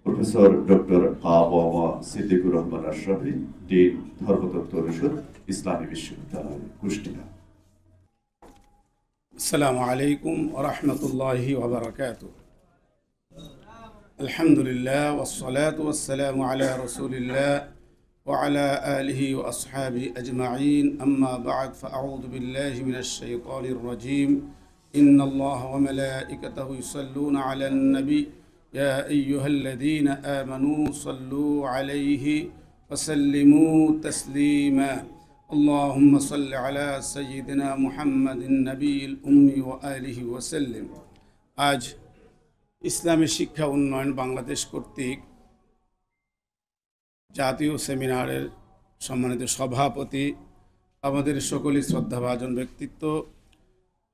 Professor doctor আ.ব.মা Siddiqur Rahman Ashrafi, dean, ধর্মতত্ত্ব অনুষদ, ইসলামী বিশ্ববিদ্যালয়, কুষ্টিয়া। আসসালামু আলাইকুম ওয়া রাহমাতুল্লাহি ওয়া বারাকাতুহু। আলহামদুলিল্লাহ ওয়াসসালাতু ওয়াসসালামু আলা রাসূলিল্লাহ ওয়া আলা আলিহি ওয়া আসহাবিহি আজমাইন, আম্মা বা'দ, ফাআউযু বিল্লাহি মিনাশ শাইতানির রাজীম। ইন্নাল্লাহা ওয়া মালাইকাতাহু ইউসাল্লুনা আলান নবী ইয়া আইয়ুহাল্লাযীনা আমানু সাল্লু আলাইহি ওয়া সাল্লিমু তাসলিমা। اللهم صل على سيدنا محمد النبي الأمي وآله وسلم। আজ ইসলামী শিক্ষা উন্নয়ন বাংলাদেশ কর্তৃক জাতীয় সেমিনারের সম্মানিত সভাপতি, আমাদের সকলের শ্রদ্ধাভাজন ব্যক্তিত্ব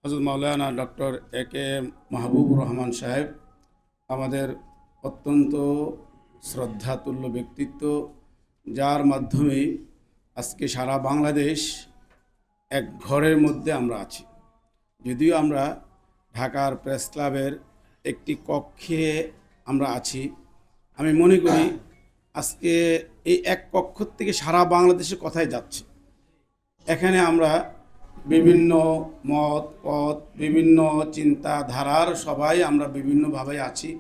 হযরত মাওলানা ডক্টর এ.কে.এম মাহবুবুর রহমান সাহেব, আমাদের অত্যন্ত শ্রদ্ধাতুল্য ব্যক্তিত্ব, যার মাধ্যমে আজকে সারা বাংলাদেশ এক ঘরের মধ্যে আমরা আছি। যদিও আমরা ঢাকার প্রেস ক্লাবের একটি কক্ষে আমরা আছি, আমি মনে করি আজকে এই এক কক্ষ থেকে সারা বাংলাদেশের কথাই যাচ্ছে। এখানে আমরা বিভিন্ন মত পথ, বিভিন্ন চিন্তাধারার সবাই আমরা বিভিন্নভাবে আছি।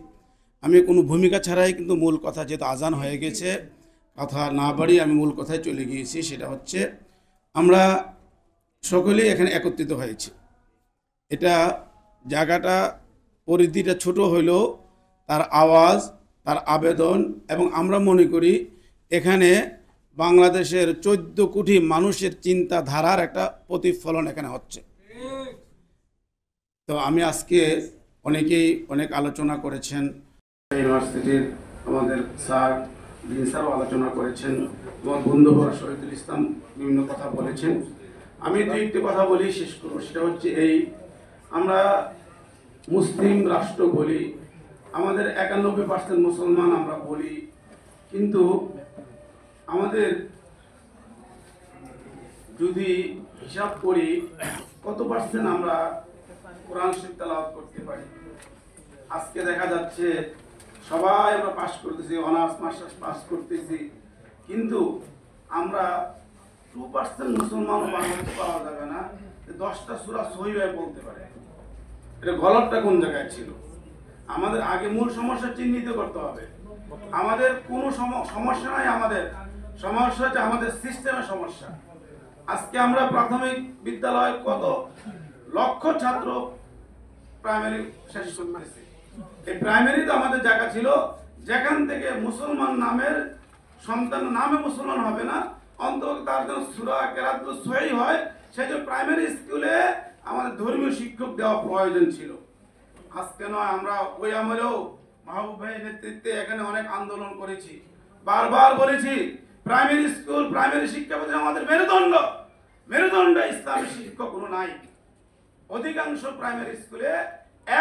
আমি কোনো ভূমিকা ছাড়াই কিন্তু মূল কথা, যেহেতু আজান হয়ে গেছে, কথা না বাড়িয়ে আমি মূল কথায় চলে গিয়েছি। সেটা হচ্ছে আমরা সকলেই এখানে একত্রিত হয়েছি। এটা জায়গাটা পরিধিটা ছোট হইলেও তার আওয়াজ, তার আবেদন, এবং আমরা মনে করি এখানে বাংলাদেশের 14 কোটি মানুষের চিন্তাধারার একটা প্রতিফলন এখানে হচ্ছে। তো আমি আজকে অনেকেই অনেক আলোচনা করেছেন, ইউনিভার্সিটির আমাদের স্যার ডিন স্যারও আলোচনা করেছেন, আমার বন্ধু শহীদুল ইসলাম বিভিন্ন কথা বলেছেন। আমি দুইটি কথা বলি, শেষ করব। সেটা হচ্ছে এই, আমরা মুসলিম রাষ্ট্র বলি, আমাদের 91% মুসলমান আমরা বলি, কিন্তু আমাদের যদি হিসাব করি কত পার্সেন্ট আমরা কোরআন শরীফ তেলাওয়াত করতে পারি। আজকে দেখা যাচ্ছে সবাই আমরা পাস করতেছি, অনার্স মাস্টার্স পাস করতেছি, কিন্তু আমরা 2% মুসলমান বাংলাদেশে পাওয়া যাবে না 10টা সূরা সহিভাবে বলতে পারে। এটা গলতটা কোন জায়গায় ছিল? আমাদের আগে মূল সমস্যা চিহ্নিত করতে হবে। আমাদের কোনো সমস্যা নাই, আমাদের সমস্যা হচ্ছে আমাদের সিস্টেমের সমস্যা। আজকে আমরা প্রাথমিক বিদ্যালয় কত লক্ষ ছাত্র প্রাইমারি শেষ করতেছি। এই প্রাইমারিতে আমাদের জায়গা ছিল যেখান থেকে মুসলমান নামের সন্তান নামে মুসলমান হবে না, অন্তত তার জন্য সূরা কেরাত সহিহ হয়, সেই জন্য প্রাইমারি স্কুলে আমাদের ধর্মীয় শিক্ষক দেওয়া প্রয়োজন ছিল। আজকে নয়, আমরা ওই আমলেও মাহবুব ভাইয়ের নেতৃত্বে এখানে অনেক আন্দোলন করেছি, বারবার বলেছি প্রাইমারি স্কুল, প্রাইমারি শিক্ষা প্রতিষ্ঠান আমাদের মেরুদণ্ড ইসলামী শিক্ষক কোনো নাই। অধিকাংশ প্রাইমারি স্কুলে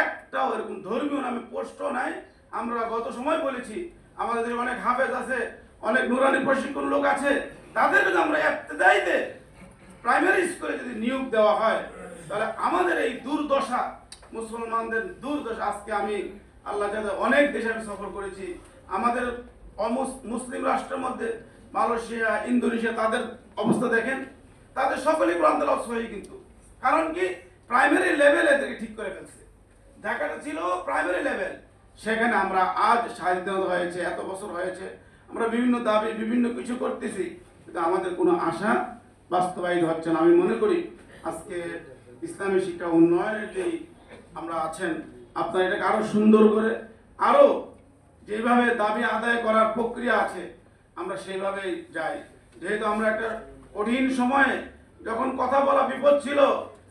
একটাও এরকম ধর্মীয় নামে পোস্টও নাই। আমরা গত সময় বলেছি আমাদের অনেক হাফেজ আছে, অনেক নুরানি প্রশিক্ষণ লোক আছে, তাদের যদি আমরা ইবতেদাইতে প্রাইমারি স্কুলে যদি নিয়োগ দেওয়া হয়, তাহলে আমাদের এই দুর্দশা, মুসলমানদের দুর্দশা। আজকে আমি আল্লাহ যাতে অনেক দেশে আমি সফর করেছি, আমাদের মুসলিম রাষ্ট্রের মধ্যে মালয়েশিয়া, ইন্দোনেশিয়া, তাদের অবস্থা দেখেন, তাদের সকলেই কোরআন তেলাওয়াত সহিহ, কিন্তু কারণ কি প্রাইমারি লেভেল এদেরকে ঠিক করে ফেলছে। ঢাকাটা ছিল প্রাইমারি লেভেল, সেখানে আমরা আজ স্বাধীনতা হয়েছে, এত বছর হয়েছে, আমরা বিভিন্ন দাবি বিভিন্ন কিছু করতেছি, কিন্তু আমাদের কোনো আশা বাস্তবায়িত হচ্ছে না। আমি মনে করি আজকে ইসলামী শিক্ষা উন্নয়নের যেই আমরা আছেন, আপনারা এটাকে আরো সুন্দর করে, আরো যেভাবে দাবি আদায় করার প্রক্রিয়া আছে আমরা সেইভাবেই যাই। যেহেতু আমরা একটা কঠিন সময়ে, যখন কথা বলা বিপদ ছিল,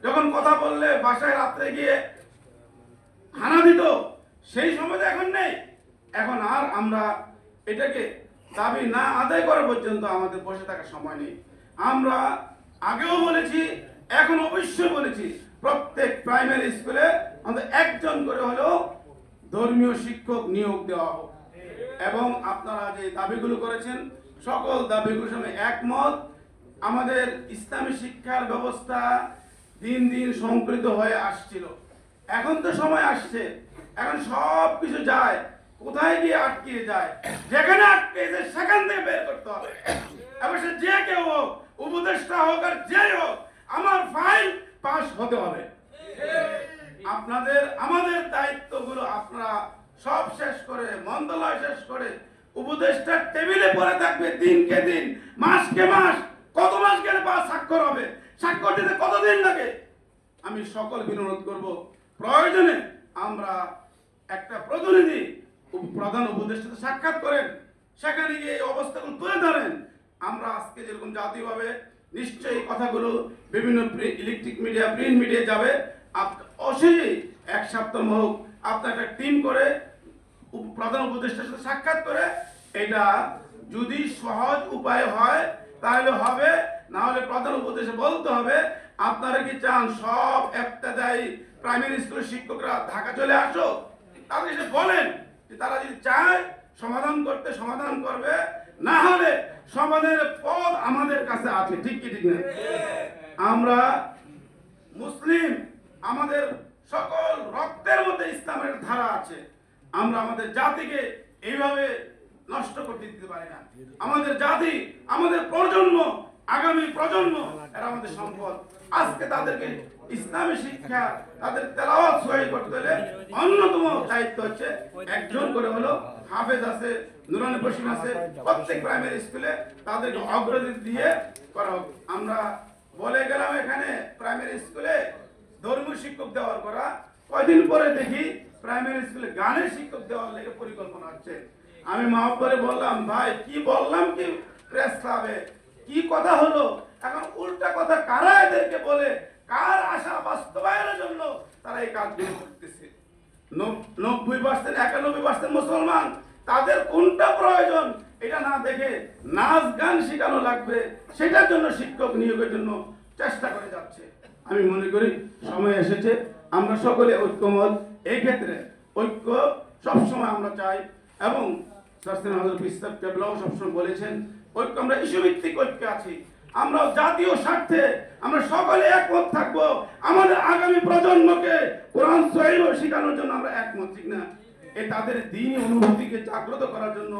যখন কথা বললে বাসায় রাত্রে গিয়ে হানা দিত, সেই সময় এখন নেই। এখন আর আমরা এটাকে দাবি না আদায় করা পর্যন্ত আমাদের বসে থাকার সময় নেই। আমরা আগেও বলেছি, এখন অবশ্যই বলেছি, প্রত্যেক প্রাইমারি স্কুলে আমাদের একজন করে হলেও ধর্মীয় শিক্ষক নিয়োগ দেওয়া হোক। এবং আপনারা যে দাবিগুলো করেছেন, সকল দাবিগুলোর সঙ্গে একমত। আমাদের ইসলামী শিক্ষার ব্যবস্থা দিন দিন সংকরিত হয়ে আসছিল, এখন তো সময় আসছে, এখন সব কিছু যায় কোথায় গিয়ে আটকে যায়, যেখানে আটকে যায় সেখান থেকে বের করতে হবে। এবার সে যে কেউ হোক, উপদেষ্টা হোক আর যেই হোক, আমার ফাইল পাস হতে হবে। আপনাদের আমাদের দায়িত্বগুলো আপনারা সব শেষ করে, মন্ত্রণালয় শেষ করে, উপদেষ্টার টেবিলে পড়ে থাকবে দিনকে দিন, মাসকে মাস, কত মাস গেলে বা স্বাক্ষর হবে, স্বাক্ষর দিতে কতদিন লাগে। আমি সকল অনুরোধ করব, প্রয়োজনে আমরা একটা প্রতিনিধি প্রধান উপদেষ্টাতে সাক্ষাৎ করেন, সেখানে গিয়ে এই অবস্থাগুলো তুলে ধরেন। আমরা আজকে যেরকম জাতীয়ভাবে নিশ্চয়ই কথাগুলো বিভিন্ন ইলেকট্রিক মিডিয়া, প্রিন্ট মিডিয়া যাবে। অবশ্যই এক সপ্তাহ হোক আপনার একটা টিম করে প্রধান উপদেষ্টার সাথে সাক্ষাৎ করে, এটা যদি সহজ উপায় হয় তাহলে হবে, না হলে প্রধান উপদেষ্টা বলতে হবে আপনারা কি চান সব ইবতেদায়ী প্রাইমারি স্কুলের শিক্ষকরা ঢাকা চলে আসো। তাদের এসে বলেন যে তারা যদি চায় সমাধান করতে সমাধান করবে, না হলে সমাধানের পথ আমাদের কাছে আছে। ঠিক কি ঠিক না? আমরা মুসলিম, আমাদের সকল রক্তের মধ্যে ইসলামের ধারা আছে। আমরা আমাদের জাতিকে এইভাবে নষ্ট করতে দিতে পারি না। আমাদের জাতি, আমাদের প্রজন্ম, আগামী প্রজন্ম, এরা আমাদের সম্পদ। আজকে তাদেরকে ইসলামী শিক্ষা, তাদের তেলাওয়াত সহি করতে হলে অন্যতম দায়িত্ব হচ্ছে একজন করে হলো হাফেজ আছে, নুরানি বসিম আছে, প্রত্যেক প্রাইমারি স্কুলে তাদেরকে অগ্রাধিকার দিয়ে করা হোক। আমরা বলে গেলাম এখানে প্রাইমারি স্কুলে ধর্মীয় শিক্ষক দেওয়ার করা, কয়দিন পরে দেখি প্রাইমারি স্কুলে গানের শিক্ষক দেওয়ার লেগে পরিকল্পনা হচ্ছে। আমি মাফ করে বললাম, ভাই কি বললাম কি প্রেস ক্লাবে, কি কথা হলো? এখন উল্টা কথা কারা এদেরকে বলে, কার আশা বাস্তবায়নের জন্য তারা এই কাজগুলো করতেছে? 90% 91% মুসলমান, তাদের কোনটা প্রয়োজন এটা না দেখে নাচ গান শেখানো লাগবে, সেটার জন্য শিক্ষক নিয়োগের জন্য চেষ্টা করে যাচ্ছে। আমি মনে করি সময় এসেছে আমরা সকলে ঐক্যমত, এই ক্ষেত্রে ঐক্য সবসময় আমরা চাই। এবং সবসময় বলেছেন ঐক্য, আমরা ইস্যু ভিত্তিক ঐক্য আছি। আমরা জাতীয় স্বার্থে আমরা সকলে একমত থাকবো। আমাদের আগামী প্রজন্মকে কোরআন সহিহ শেখানোর জন্য আমরা একমত, ঠিক না? এই তাদের দ্বীনি অনুভূতিকে জাগ্রত করার জন্য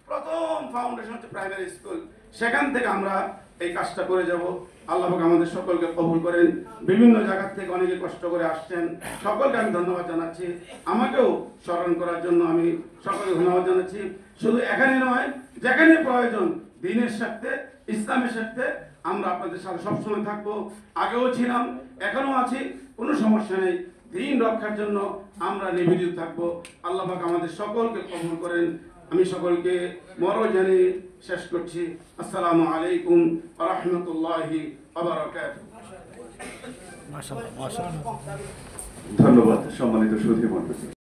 প্রথম ফাউন্ডেশন হচ্ছে প্রাইমারি স্কুল। সেখান থেকে আমরা এই কাজটা করে যাব। আল্লাহ পাক আমাদের সকলকে কবুল করেন। বিভিন্ন জায়গা থেকে অনেকে কষ্ট করে আসছেন, সকলকে আমি ধন্যবাদ জানাচ্ছি। আমাকেও স্মরণ করার জন্য আমি সকলকে ধন্যবাদ জানাচ্ছি। শুধু এখানে নয়, যেখানে প্রয়োজন দ্বীনের স্বার্থে, ইসলামের স্বার্থে আমরা আপনাদের সাথে সবসময় থাকবো। আগেও ছিলাম, এখনো আছি, কোনো সমস্যা নেই। দ্বীন রক্ষার জন্য আমরা নিবেদিত থাকবো। আল্লাহ পাক আমাদের সকলকে কবুল করেন। আমি সকলকে মরো জানিয়ে শেষ করছি। আসসালামু আলাইকুম ওয়া রাহমাতুল্লাহি ওয়া বারাকাতুহু। ধন্যবাদ সম্মানিত সুধী মণ্ডলী।